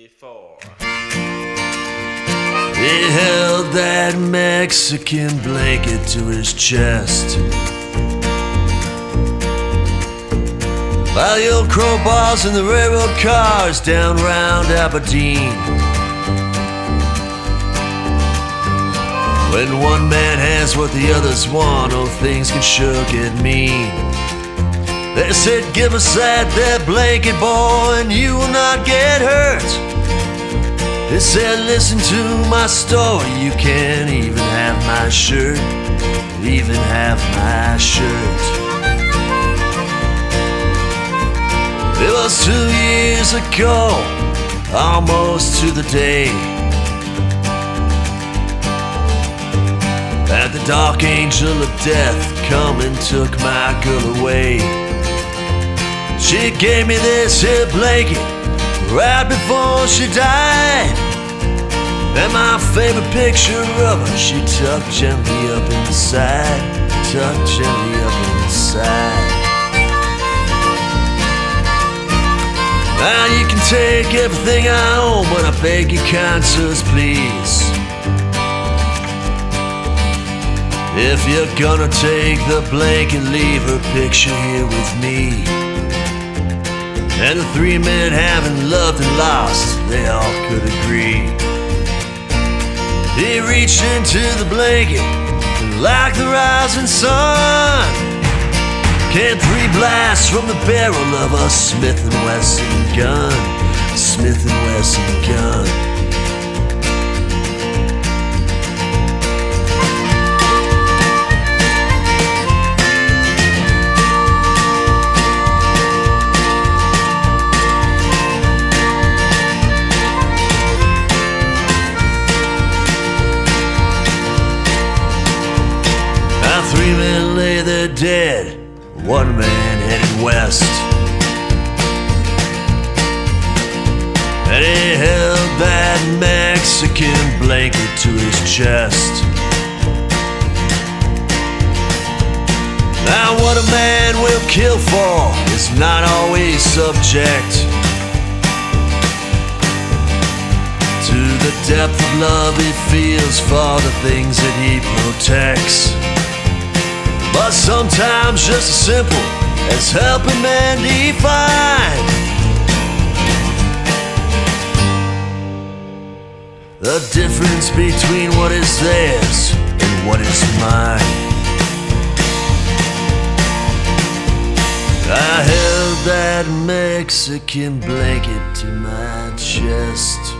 before. He held that Mexican blanket to his chest, while the old crowbars and the railroad cars down round Aberdeen. When one man has what the others want, oh, things can sure get mean. They said, give us that blanket, boy, and you will not get hurt. They said, listen to my story, you can't even have my shirt, even have my shirt. It was 2 years ago, almost to the day, that the dark angel of death come and took my girl away. She gave me this here blanket right before she died, and my favorite picture of her she tucked gently up inside, tucked gently up inside. Now you can take everything I own, but I beg your kind sirs, please, if you're gonna take the blanket, leave her picture here with me. And the three men, having loved and lost, they all could agree. He reached into the blanket, and like the rising sun, came 3 blasts from the barrel of a Smith & Wesson gun, Smith & Wesson gun. Now 3 men lay there dead, 1 man headed west, and he held that Mexican blanket to his chest. Now what a man will kill for is not always subject to the depth of love he feels for the things that he protects. But sometimes just as simple as helping man define the difference between what is theirs and what is mine. I held that Mexican blanket to my chest.